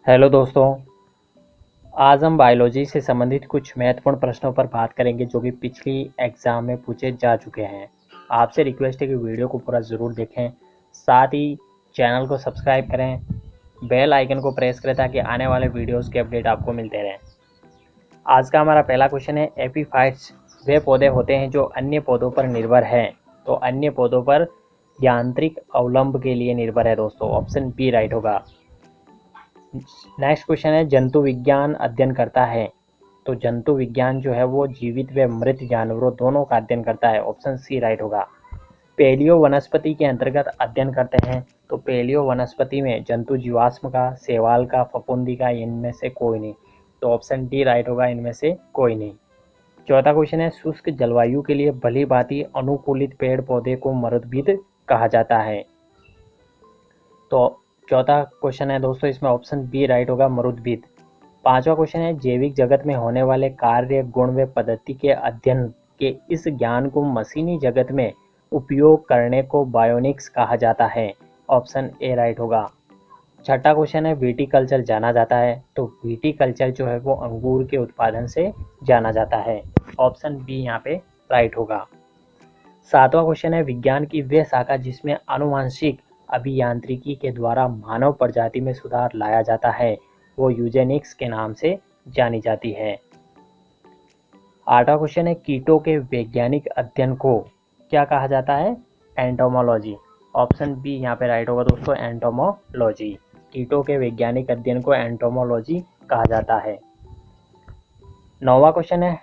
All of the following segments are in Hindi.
हेलो दोस्तों। आज हम बायोलॉजी से संबंधित कुछ महत्वपूर्ण प्रश्नों पर बात करेंगे जो कि पिछली एग्जाम में पूछे जा चुके हैं। आपसे रिक्वेस्ट है कि वीडियो को पूरा ज़रूर देखें, साथ ही चैनल को सब्सक्राइब करें, बेल आइकन को प्रेस करें ताकि आने वाले वीडियोस के अपडेट आपको मिलते रहें। आज का हमारा पहला क्वेश्चन है, एपीफाइट्स वे पौधे होते हैं जो अन्य पौधों पर निर्भर हैं। तो अन्य पौधों पर यांत्रिक अवलंब के लिए निर्भर है दोस्तों। ऑप्शन बी राइट होगा। नेक्स्ट क्वेश्चन है, जंतु विज्ञान अध्ययन करता है। तो जंतु विज्ञान जो है वो जीवित व मृत जानवरों दोनों का अध्ययन करता है। ऑप्शन सी राइट होगा। पेलियो वनस्पति के अंतर्गत अध्ययन करते हैं। तो पेलियो वनस्पति में जंतु जीवाश्म का, शैवाल का, फफूंदी का, इनमें से कोई नहीं। तो ऑप्शन डी राइट होगा, इनमें से कोई नहीं। चौथा क्वेश्चन है, शुष्क जलवायु के लिए भली भांति अनुकूलित पेड़ पौधे को मरुद्भिद कहा जाता है। तो चौथा क्वेश्चन है दोस्तों, इसमें ऑप्शन बी राइट होगा, मरुद्भिद। पांचवा क्वेश्चन है, जैविक जगत में होने वाले कार्य, गुण व पद्धति के अध्ययन के इस ज्ञान को मशीनी जगत में उपयोग करने को बायोनिक्स कहा जाता है। ऑप्शन ए राइट होगा। छठा क्वेश्चन है, विटीकल्चर जाना जाता है। तो विटीकल्चर जो है वो अंगूर के उत्पादन से जाना जाता है। ऑप्शन बी यहाँ पे राइट होगा। सातवां क्वेश्चन है, विज्ञान की वह शाखा जिसमें आनुवांशिक अभियांत्रिकी के द्वारा मानव प्रजाति में सुधार लाया जाता है वो यूजेनिक्स के नाम से जानी जाती है। आठवां क्वेश्चन है, कीटों के वैज्ञानिक अध्ययन को क्या कहा जाता है? एंटोमोलॉजी। ऑप्शन बी यहाँ पे राइट होगा दोस्तों, एंटोमोलॉजी। कीटों के वैज्ञानिक अध्ययन को एंटोमोलॉजी कहा जाता है। नौवां क्वेश्चन है,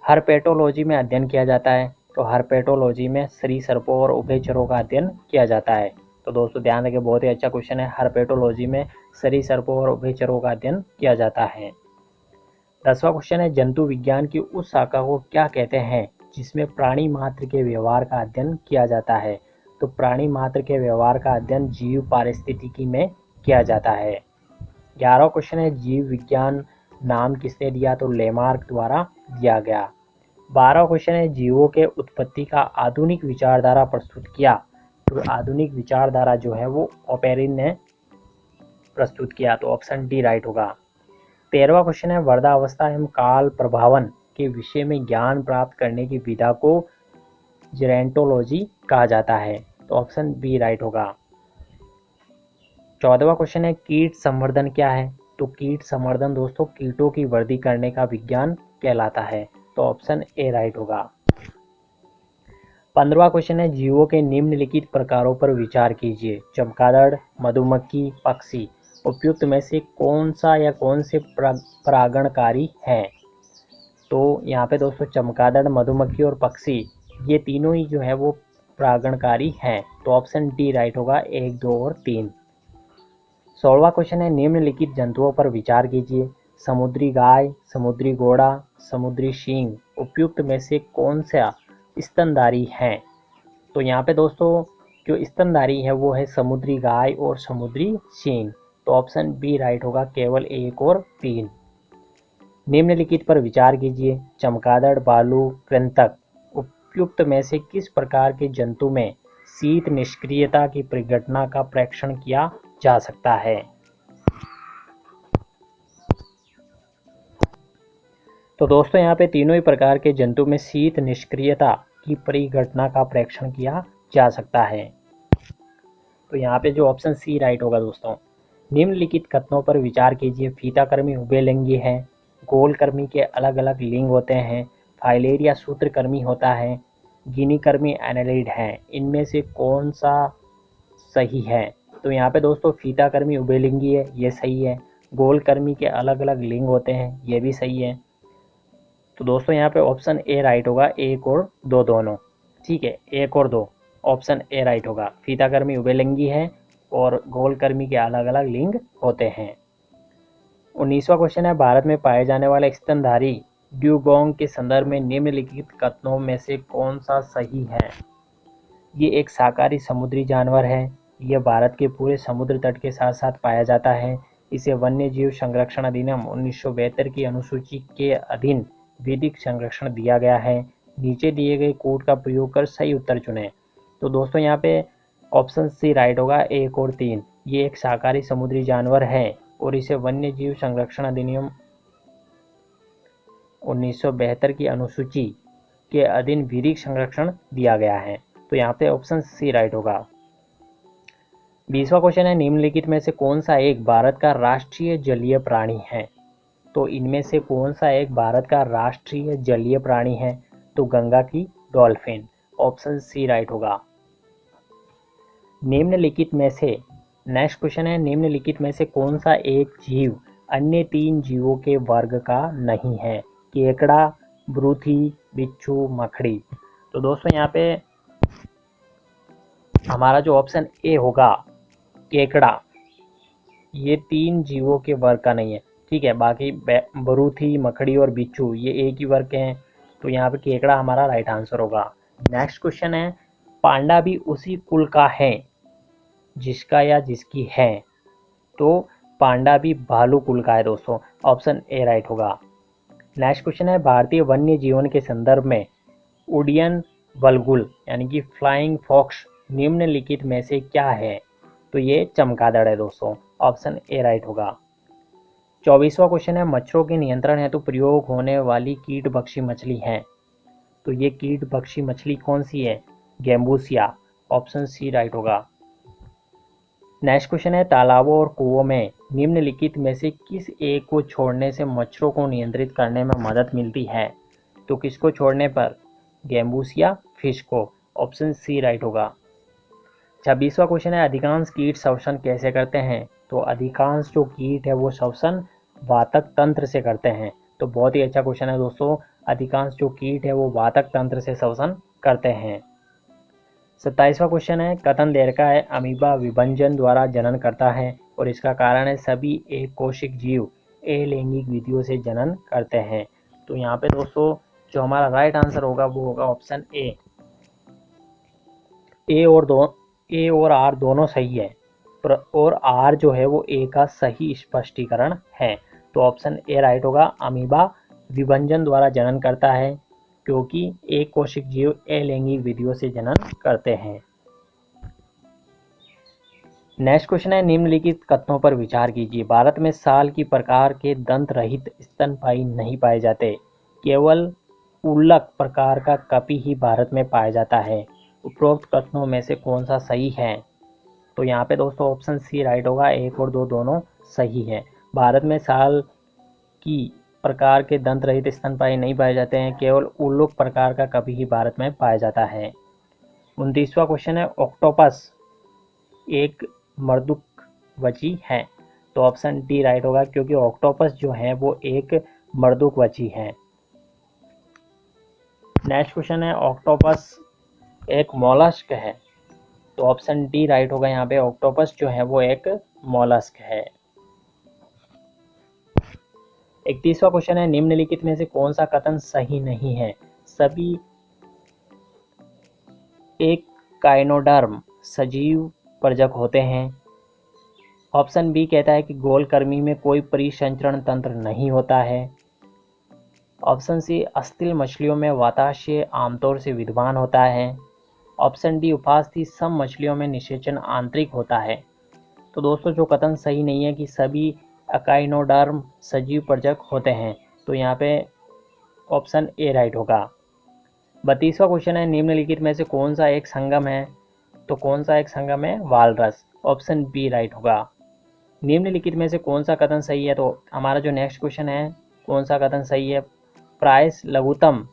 हर्पेटोलॉजी में अध्ययन किया जाता है। तो हर्पेटोलॉजी में सरीसृपों और उभयचरों का अध्ययन किया जाता है। तो दोस्तों ध्यान रखें, बहुत ही अच्छा क्वेश्चन है। हर्पेटोलॉजी में सरीसृपों और उभयचरों का अध्ययन किया जाता है। 10वां क्वेश्चन है, जंतु विज्ञान की उस शाखा को क्या कहते हैं जिसमें प्राणी मात्र के व्यवहार का अध्ययन किया जाता है? तो प्राणी मात्र के व्यवहार का अध्ययन जीव पारिस्थितिकी में किया जाता है। 11वां क्वेश्चन है, जीव विज्ञान नाम किसने दिया? तो लेमार्क द्वारा दिया गया। 12वां क्वेश्चन है, जीवों के उत्पत्ति का आधुनिक विचारधारा प्रस्तुत किया। तो आधुनिक विचारधारा जो है वो ओपेरिन ने प्रस्तुत किया। तो ऑप्शन डी राइट होगा। 13वां क्वेश्चन है, वर्धावस्था एवं काल प्रभावन के विषय में ज्ञान प्राप्त करने की विधा को जेरेंटोलॉजी कहा जाता है। तो ऑप्शन बी राइट होगा। 14वां क्वेश्चन है, कीट संवर्धन क्या है? तो कीट संवर्धन दोस्तों कीटों की वृद्धि करने का विज्ञान कहलाता है। तो ऑप्शन ए राइट होगा। 15वां क्वेश्चन है, जीवों के निम्नलिखित प्रकारों पर विचार कीजिए। चमगादड़, मधुमक्खी, पक्षी। उपयुक्त में से कौन सा या कौन से परागणकारी हैं? तो यहाँ पे दोस्तों चमगादड़, मधुमक्खी और पक्षी ये तीनों ही जो है वो परागणकारी हैं। तो ऑप्शन डी राइट होगा, 1, 2 और 3। 16वां क्वेश्चन है, निम्नलिखित जंतुओं पर विचार कीजिए। समुद्री गाय, समुद्री घोड़ा, समुद्री शींग। उपयुक्त में से कौन सा स्तनधारी हैं? तो यहाँ पे दोस्तों जो स्तनधारी है वो है समुद्री गाय और समुद्री शींग। तो ऑप्शन बी राइट होगा, केवल 1 और 3। निम्नलिखित पर विचार कीजिए। चमगादड़, भालू, कृंतक। उपयुक्त में से किस प्रकार के जंतु में शीत निष्क्रियता की परिघटना का परीक्षण किया जा सकता है? तो दोस्तों यहाँ पे तीनों ही प्रकार के जंतु में शीत निष्क्रियता की परिघटना का परीक्षण किया जा सकता है। तो यहाँ पे जो ऑप्शन सी राइट होगा दोस्तों। निम्नलिखित कथनों पर विचार कीजिए। फीताकृमि उभयलिंगी है, गोलकृमि के अलग अलग लिंग होते हैं, फाइलेरिया सूत्रकृमि होता है, गिनीकृमि एनालिड है। इनमें से कौन सा सही है? तो यहाँ पे दोस्तों फीताकृमि उभयलिंगी है, ये सही है। गोलकृमि के अलग अलग लिंग होते हैं, ये भी सही है। तो दोस्तों यहाँ पे ऑप्शन ए राइट होगा, 1 और 2 दोनों। ठीक है, 1 और 2 ऑप्शन ए राइट होगा। फीताकृमि उभयलिंगी है और गोलकृमि के अलग अलग लिंग होते हैं। 19वां क्वेश्चन है, भारत में पाए जाने वाले स्तनधारी ड्यूगोंग के संदर्भ में निम्नलिखित कथनों में से कौन सा सही है? ये एक शाकाहारी समुद्री जानवर है। यह भारत के पूरे समुद्र तट के साथ साथ पाया जाता है। इसे वन्य जीव संरक्षण अधिनियम 1972 की अनुसूची के अधीन विधिक संरक्षण दिया गया है। नीचे दिए गए कोड का प्रयोग कर सही उत्तर चुनें। तो दोस्तों यहाँ पे ऑप्शन सी राइट होगा, 1 और 3। ये एक शाकाहारी समुद्री जानवर है। और इसे वन्य जीव संरक्षण अधिनियम 1972 की अनुसूची के अधीन विधिक संरक्षण दिया गया है। तो यहाँ पे ऑप्शन सी राइट होगा। 20वां क्वेश्चन है, निम्नलिखित में से कौन सा एक भारत का राष्ट्रीय जलीय प्राणी है? तो इनमें से कौन सा एक भारत का राष्ट्रीय जलीय प्राणी है? तो गंगा की डॉल्फिन, ऑप्शन सी राइट होगा। निम्नलिखित में से, नेक्स्ट क्वेश्चन है, निम्नलिखित में से कौन सा एक जीव अन्य 3 जीवों के वर्ग का नहीं है? केकड़ा, ब्रूथी, बिच्छू, मकड़ी। तो दोस्तों यहाँ पे हमारा जो ऑप्शन ए होगा केकड़ा, ये 3 जीवों के वर्ग का नहीं है। ठीक है, बाकी ब्रूथी, मकड़ी और बिच्छू ये एक ही वर्ग के हैं। तो यहाँ पे केकड़ा हमारा राइट आंसर होगा। नेक्स्ट क्वेश्चन है, पांडा भी उसी कुल का है जिसका या जिसकी है? तो पांडा भी भालू कुल का है दोस्तों, ऑप्शन ए राइट होगा। नेक्स्ट क्वेश्चन है, भारतीय वन्य जीवन के संदर्भ में उड्डयन बलगुल यानी कि फ्लाइंग फॉक्स निम्नलिखित में से क्या है? तो ये चमगादड़ है दोस्तों, ऑप्शन ए राइट होगा। 24वां क्वेश्चन है, मच्छरों के नियंत्रण हेतु प्रयोग होने वाली कीटभक्षी मछली है? तो ये कीटभक्षी मछली कौन सी है? गैम्बूसिया, ऑप्शन सी राइट होगा। नेक्स्ट क्वेश्चन है, तालाबों और कुओं में निम्नलिखित में से किस एक को छोड़ने से मच्छरों को नियंत्रित करने में मदद मिलती है? तो किसको छोड़ने पर? गैम्बूसिया फिश को, ऑप्शन सी राइट होगा। 26वां क्वेश्चन है, अधिकांश कीट श्वसन कैसे करते हैं? तो अधिकांश जो कीट है वो श्वसन वातक तंत्र से करते हैं। तो बहुत ही अच्छा क्वेश्चन है दोस्तों, अधिकांश जो कीट है वो वातक तंत्र से श्वसन करते हैं। 27वां क्वेश्चन है, कथन देरका है अमीबा विभंजन द्वारा जनन करता है और इसका कारण है सभी एक कोशिक जीव अलैंगिक विधियों से जनन करते हैं। तो यहाँ पे दोस्तों जो हमारा राइट आंसर होगा वो होगा ऑप्शन ए। ए और आर दोनों सही है, और आर जो है वो ए का सही स्पष्टीकरण है। तो ऑप्शन ए राइट होगा, अमीबा विभंजन द्वारा जनन करता है क्योंकि एक कोशिक जीव अलैंगिक विधियों से जनन करते हैं। नेक्स्ट क्वेश्चन है, निम्नलिखित कथनों पर विचार कीजिए। भारत में साल की प्रकार के दंत रहित स्तनपायी नहीं पाए जाते, केवल उल्लक प्रकार का कपी ही भारत में पाया जाता है। उपरोक्त कथनों में से कौन सा सही है? तो यहाँ पे दोस्तों ऑप्शन सी राइट होगा, 1 और 2 दोनों सही है। भारत में साल की प्रकार के दंत रहित स्तनपायी नहीं पाए जाते हैं, केवल उल्लुक प्रकार का कभी ही भारत में पाया जाता है। 29वां क्वेश्चन है, ऑक्टोपस एक मर्दुकवची है? तो ऑप्शन डी राइट होगा, क्योंकि ऑक्टोपस जो है वो एक मर्दुकवची है। नेक्स्ट क्वेश्चन है, ऑक्टोपस एक मॉलस्क है? तो ऑप्शन डी राइट होगा, यहाँ पे ऑक्टोपस जो है वो एक मॉलस्क है। 31वां क्वेश्चन है, निम्नलिखित में से कौन सा कथन सही नहीं है? सभी एक काइनोडर्म सजीव परजक होते हैं। ऑप्शन बी कहता है कि गोलकृमि में कोई परिसंचरण तंत्र नहीं होता है। ऑप्शन सी, अस्थिल मछलियों में वाताशय आमतौर से विद्यमान होता है। ऑप्शन डी, उपास्थि सम मछलियों में निषेचन आंतरिक होता है। तो दोस्तों जो कथन सही नहीं है कि सभी अकाइनोडर्म सजीव परजक होते हैं, तो यहाँ पे ऑप्शन ए राइट होगा। 32वां क्वेश्चन है, निम्नलिखित में से कौन सा एक संगम है? तो कौन सा एक संगम है? वालरस, ऑप्शन बी राइट होगा। निम्नलिखित में से कौन सा कथन सही है? तो हमारा जो नेक्स्ट क्वेश्चन है, कौन सा कथन सही है? प्रायश लघुतम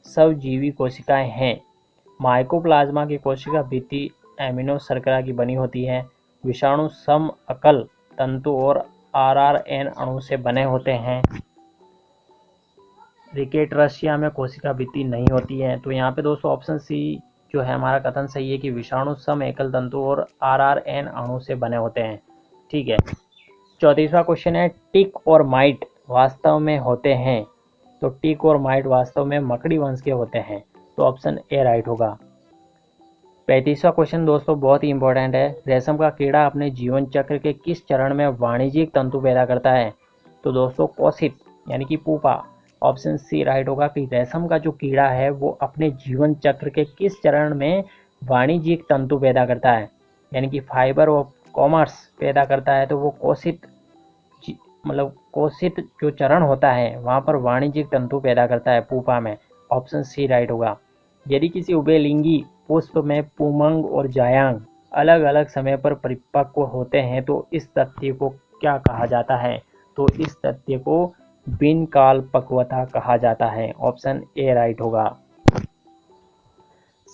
स्वजीवी कोशिकाएं हैं। माइकोप्लाज्मा की कोशिका भित्ति एमिनो शर्करा की बनी होती है। विषाणु सम अकल तंतु और आरआरएन अणु से बने होते हैं। रिकेटरसिया में कोशिका भित्ति नहीं होती है। तो यहाँ पे दोस्तों ऑप्शन सी जो है हमारा कथन सही है कि विषाणु सम एकल तंतु और आरआरएन अणु से बने होते हैं। ठीक है। 34वां क्वेश्चन है, टिक और माइट वास्तव में होते हैं? तो टिक और माइट वास्तव में मकड़ी वंश के होते हैं। तो ऑप्शन ए राइट होगा। 35वां क्वेश्चन दोस्तों बहुत ही इंपॉर्टेंट है, रेशम का कीड़ा अपने जीवन चक्र के किस चरण में वाणिज्यिक तंतु पैदा करता है? तो दोस्तों कोशित यानी कि पुपा, ऑप्शन सी राइट होगा कि रेशम का जो कीड़ा है वो अपने जीवन चक्र के किस चरण में वाणिज्यिक तंतु पैदा करता है, यानी कि फाइबर ऑफ कॉमर्स पैदा करता है, तो वो कोशित मतलब कोशित जो चरण होता है वहाँ पर वाणिज्यिक तंतु पैदा करता है पुपा में। ऑप्शन सी राइट होगा। यदि किसी उभयलिंगी पुष्प में पुमंग और जायांग अलग अलग समय पर परिपक्व होते हैं तो इस तथ्य को क्या कहा जाता है? तो इस तथ्य को बिन काल पक्वता कहा जाता है। ऑप्शन ए राइट होगा।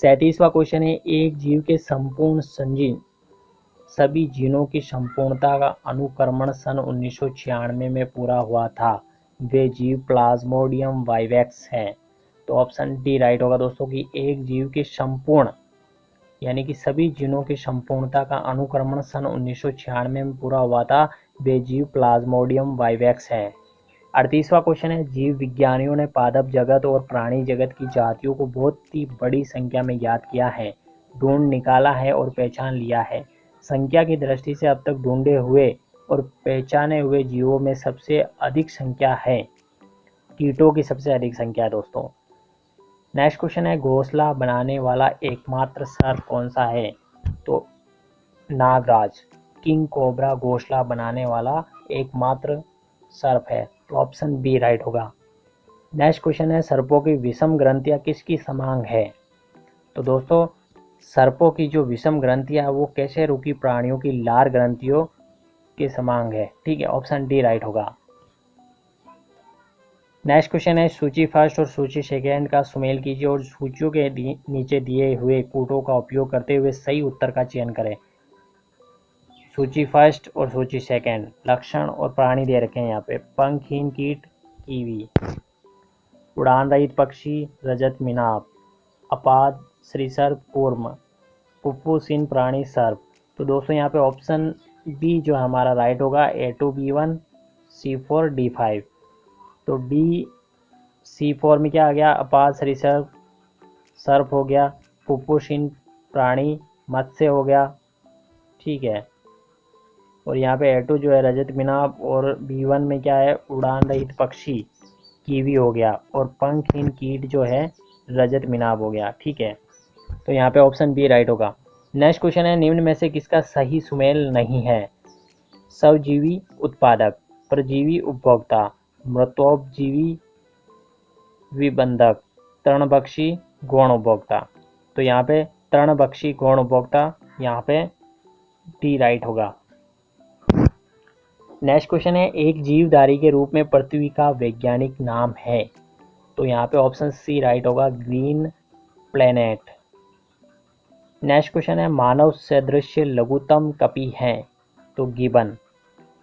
37वां क्वेश्चन है, एक जीव के संपूर्ण संजीव सभी जीनों की संपूर्णता का अनुक्रमण सन 1996 में पूरा हुआ था। वे जीव प्लाज्मोडियम वाइवेक्स है। तो ऑप्शन डी राइट होगा दोस्तों कि एक जीव के संपूर्ण यानी कि सभी जीनों की संपूर्णता का अनुक्रमण सन 1996 में पूरा हुआ था। वे जीव प्लाज्मोडियम वाइवेक्स है। 38वां क्वेश्चन है, जीव विज्ञानियों ने पादप जगत और प्राणी जगत की जातियों को बहुत ही बड़ी संख्या में ज्ञात किया है, ढूंढ निकाला है और पहचान लिया है। संख्या की दृष्टि से अब तक ढूंढे हुए और पहचाने हुए जीवों में सबसे अधिक संख्या है, कीटों की सबसे अधिक संख्या है दोस्तों। नेक्स्ट क्वेश्चन है, घोंसला बनाने वाला एकमात्र सर्प कौन सा है? तो नागराज, किंग कोबरा घोंसला बनाने वाला एकमात्र सर्प है। तो ऑप्शन बी राइट होगा। नेक्स्ट क्वेश्चन है, सर्पों की विषम ग्रंथियां किसकी समान है? तो दोस्तों सर्पों की जो विषम ग्रंथियां है वो कैसे रुकी प्राणियों की लार ग्रंथियों के समान है। ठीक है, ऑप्शन डी राइट होगा। नेक्स्ट क्वेश्चन है, सूची फर्स्ट और सूची सेकेंड का सुमेल कीजिए और सूचियों के नीचे दिए हुए कूटों का उपयोग करते हुए सही उत्तर का चयन करें। सूची फर्स्ट और सूची सेकेंड, लक्षण और प्राणी दे रखे हैं यहाँ पे। पंखहीन कीट कीवी, उड़ान रहित पक्षी रजत मिनाप, अपाद श्रीसर्प कूर्म, पुप्पुसीन प्राणी सर्प। तो दोस्तों यहाँ पे ऑप्शन बी जो हमारा राइट होगा, A2B1 C4 D5। तो डी C4 में क्या आ गया, अपाद श्रीसर्प सर्प हो गया, पुप्पुसीन प्राणी मत्स्य हो गया। ठीक है, और यहाँ पे A2 जो है रजत मिनाप, और B1 में क्या है, उड़ान रहित पक्षी कीवी हो गया, और पंखहीन कीट जो है रजत मिनाप हो गया। ठीक है, तो यहाँ पे ऑप्शन बी राइट होगा। नेक्स्ट क्वेश्चन है, निम्न में से किसका सही सुमेल नहीं है? स्वजीवी उत्पादक, परजीवी उपभोक्ता, मृतोपजीवी विबंधक, तृणभक्षी गौण उपभोक्ता। तो यहाँ पे तृणभक्षी गौण उपभोक्ता, यहाँ पे डी राइट होगा। नेक्स्ट क्वेश्चन है, एक जीवधारी के रूप में पृथ्वी का वैज्ञानिक नाम है? तो यहाँ पे ऑप्शन सी राइट होगा, ग्रीन प्लेनेट। नेक्स्ट क्वेश्चन है, मानव सदृश लघुतम कपि है? तो गिबन।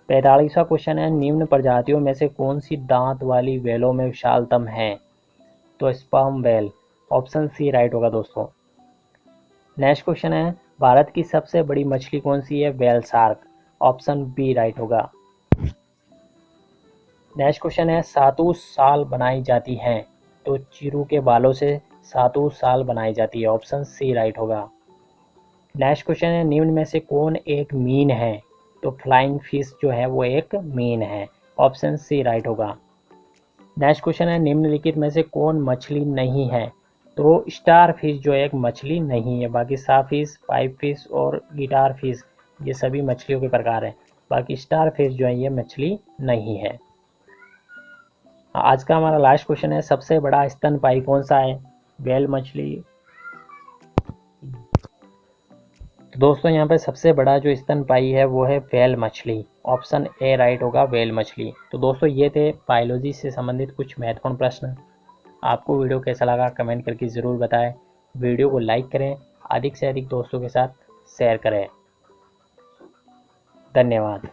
45वां क्वेश्चन है, निम्न प्रजातियों में से कौन सी दांत वाली वेलों में विशालतम है? तो sperm whale. Option C right होगा दोस्तों। नेक्स्ट क्वेश्चन है, भारत की सबसे बड़ी मछली कौन सी है? Whale shark. Option B right होगा। नेक्स्ट क्वेश्चन है, सातु साल बनाई जाती हैं? तो चिरू के बालों से सातु साल बनाई जाती है। ऑप्शन सी राइट होगा। नेक्स्ट क्वेश्चन है, निम्न में से कौन एक मीन है? तो फ्लाइंग फिश जो है वो एक मीन है। ऑप्शन सी राइट होगा। नेक्स्ट क्वेश्चन है, निम्नलिखित में से कौन मछली नहीं है? तो स्टार फिश जो है एक मछली नहीं है। बाकी साफिश, पाइप फिश और गिटार फिश ये सभी मछलियों के प्रकार हैं। बाकी स्टार फिश जो है ये मछली नहीं है। आज का हमारा लास्ट क्वेश्चन है, सबसे बड़ा स्तनपायी कौन सा है? व्हेल मछली। तो दोस्तों यहाँ पे सबसे बड़ा जो स्तनपायी है वो है व्हेल मछली। ऑप्शन ए राइट होगा, व्हेल मछली। तो दोस्तों ये थे बायोलॉजी से संबंधित कुछ महत्वपूर्ण प्रश्न। आपको वीडियो कैसा लगा कमेंट करके ज़रूर बताएं। वीडियो को लाइक करें, अधिक से अधिक दोस्तों के साथ शेयर करें। धन्यवाद।